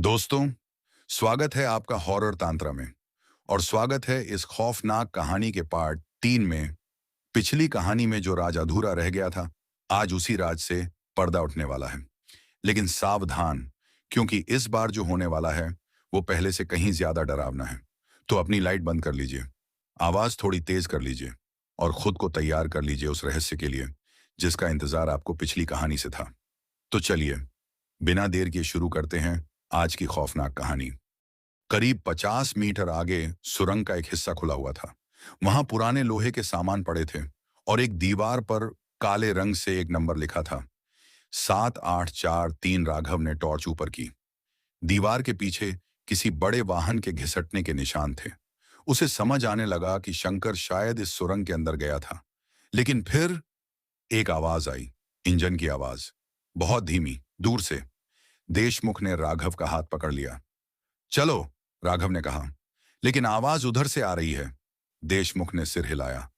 दोस्तों, स्वागत है आपका हॉरर तांत्रा में। और स्वागत है इस खौफनाक कहानी के पार्ट 3 में। पिछली कहानी में जो राज अधूरा रह गया था, आज उसी राज से पर्दा उठने वाला है। लेकिन सावधान, क्योंकि इस बार जो होने वाला है वो पहले से कहीं ज्यादा डरावना है। तो अपनी लाइट बंद कर लीजिए, आवाज थोड़ी तेज कर लीजिए और खुद को तैयार कर लीजिए उस रहस्य के लिए जिसका इंतजार आपको पिछली कहानी से था। तो चलिए, बिना देर किए शुरू करते हैं आज की खौफनाक कहानी। करीब 50 मीटर आगे सुरंग का एक हिस्सा खुला हुआ था। वहां पुराने लोहे के सामान पड़े थे और एक दीवार पर काले रंग से एक नंबर लिखा था, 7843। राघव ने टॉर्च ऊपर की। दीवार के पीछे किसी बड़े वाहन के घिसटने के निशान थे। उसे समझ आने लगा कि शंकर शायद इस सुरंग के अंदर गया था। लेकिन फिर एक आवाज आई, इंजन की आवाज, बहुत धीमी, दूर से। देशमुख ने राघव का हाथ पकड़ लिया। चलो, राघव ने कहा, लेकिन आवाज उधर से आ रही है। देशमुख ने सिर हिलाया।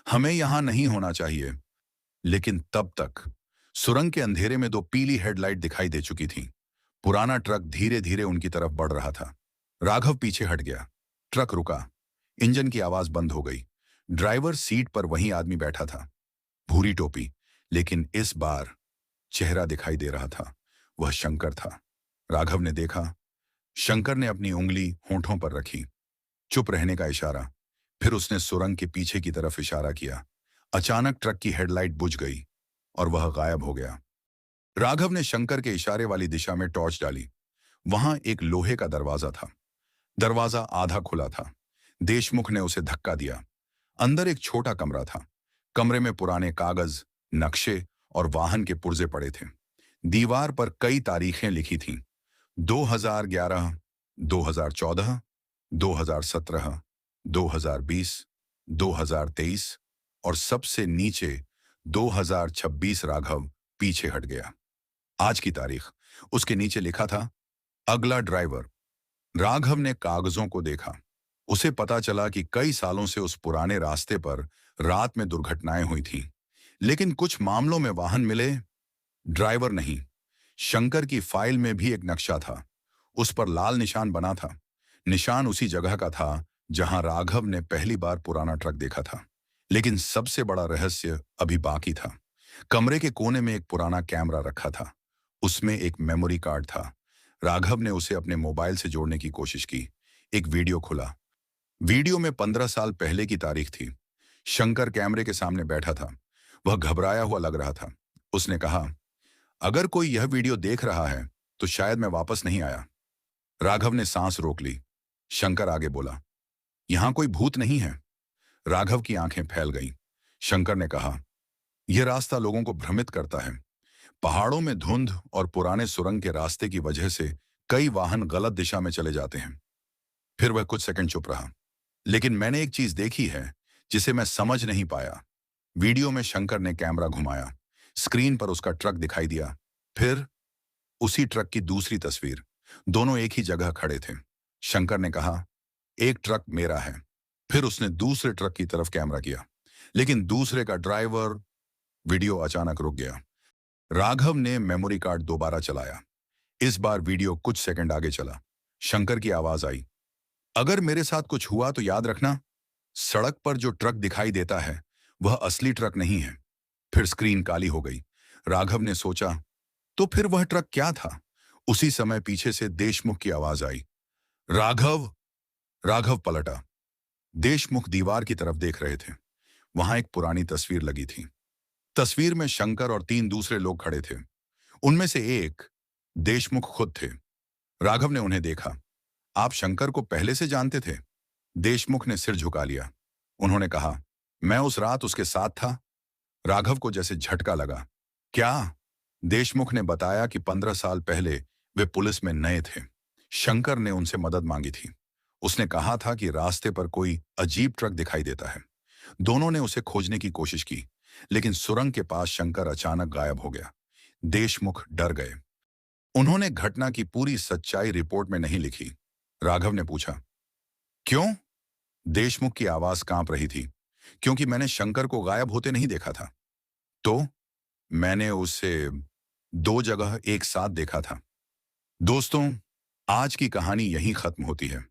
हमें यहां नहीं होना चाहिए। लेकिन तब तक सुरंग के अंधेरे में दो पीली हेडलाइट दिखाई दे चुकी थीं। पुराना ट्रक धीरे धीरे उनकी तरफ बढ़ रहा था। राघव पीछे हट गया। ट्रक रुका। इंजन की आवाज बंद हो गई। ड्राइवर सीट पर वही आदमी बैठा था, भूरी टोपी, लेकिन इस बार चेहरा दिखाई दे रहा था। वह शंकर था। राघव ने देखा, शंकर ने अपनी उंगली होंठों पर रखी, चुप रहने का इशारा। फिर उसने सुरंग के पीछे की तरफ इशारा किया। अचानक ट्रक की हेडलाइट बुझ गई और वह गायब हो गया। राघव ने शंकर के इशारे वाली दिशा में टॉर्च डाली। वहां एक लोहे का दरवाजा था। दरवाजा आधा खुला था। देशमुख ने उसे धक्का दिया। अंदर एक छोटा कमरा था। कमरे में पुराने कागज, नक्शे और वाहन के पुर्जे पड़े थे। दीवार पर कई तारीखें लिखी थीं, 2011, 2014, 2017, 2020, 2023 और सबसे नीचे 2026। राघव पीछे हट गया। आज की तारीख, उसके नीचे लिखा था, अगला ड्राइवर। राघव ने कागजों को देखा। उसे पता चला कि कई सालों से उस पुराने रास्ते पर रात में दुर्घटनाएं हुई थीं। लेकिन कुछ मामलों में वाहन मिले, ड्राइवर नहीं। शंकर की फाइल में भी एक नक्शा था। उस पर लाल निशान बना था। निशान उसी जगह का था जहां राघव ने पहली बार पुराना ट्रक देखा था। लेकिन सबसे बड़ा रहस्य अभी बाकी था। कमरे के कोने में एक पुराना कैमरा रखा था। उसमें एक मेमोरी कार्ड था। राघव ने उसे अपने मोबाइल से जोड़ने की कोशिश की। एक वीडियो खुला। वीडियो में 15 साल पहले की तारीख थी। शंकर कैमरे के सामने बैठा था। वह घबराया हुआ लग रहा था। उसने कहा, अगर कोई यह वीडियो देख रहा है तो शायद मैं वापस नहीं आया। राघव ने सांस रोक ली। शंकर आगे बोला, यहां कोई भूत नहीं है। राघव की आंखें फैल गईं। शंकर ने कहा, यह रास्ता लोगों को भ्रमित करता है। पहाड़ों में धुंध और पुराने सुरंग के रास्ते की वजह से कई वाहन गलत दिशा में चले जाते हैं। फिर वह कुछ सेकंड चुप रहा। लेकिन मैंने एक चीज देखी है जिसे मैं समझ नहीं पाया। वीडियो में शंकर ने कैमरा घुमाया। स्क्रीन पर उसका ट्रक दिखाई दिया। फिर उसी ट्रक की दूसरी तस्वीर। दोनों एक ही जगह खड़े थे। शंकर ने कहा, एक ट्रक मेरा है। फिर उसने दूसरे ट्रक की तरफ कैमरा किया, लेकिन दूसरे का ड्राइवर। वीडियो अचानक रुक गया। राघव ने मेमोरी कार्ड दोबारा चलाया। इस बार वीडियो कुछ सेकंड आगे चला। शंकर की आवाज आई, अगर मेरे साथ कुछ हुआ तो याद रखना, सड़क पर जो ट्रक दिखाई देता है वह असली ट्रक नहीं है। फिर स्क्रीन काली हो गई। राघव ने सोचा, तो फिर वह ट्रक क्या था? उसी समय पीछे से देशमुख की आवाज आई, राघव। राघव पलटा। देशमुख दीवार की तरफ देख रहे थे। वहां एक पुरानी तस्वीर लगी थी। तस्वीर में शंकर और 3 दूसरे लोग खड़े थे। उनमें से एक देशमुख खुद थे। राघव ने उन्हें देखा। आप शंकर को पहले से जानते थे? देशमुख ने सिर झुका लिया। उन्होंने कहा, मैं उस रात उसके साथ था। राघव को जैसे झटका लगा। क्या? देशमुख ने बताया कि 15 साल पहले वे पुलिस में नए थे। शंकर ने उनसे मदद मांगी थी। उसने कहा था कि रास्ते पर कोई अजीब ट्रक दिखाई देता है। दोनों ने उसे खोजने की कोशिश की, लेकिन सुरंग के पास शंकर अचानक गायब हो गया। देशमुख डर गए। उन्होंने घटना की पूरी सच्चाई रिपोर्ट में नहीं लिखी। राघव ने पूछा, क्यों? देशमुख की आवाज कांप रही थी। क्योंकि मैंने शंकर को गायब होते नहीं देखा था। तो मैंने उसे 2 जगह एक साथ देखा था। दोस्तों, आज की कहानी यहीं खत्म होती है।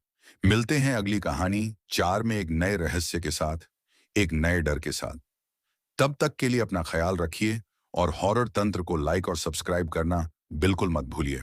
मिलते हैं अगली कहानी 4 में एक नए रहस्य के साथ, एक नए डर के साथ। तब तक के लिए अपना ख्याल रखिए और हॉरर तंत्र को लाइक और सब्सक्राइब करना बिल्कुल मत भूलिए।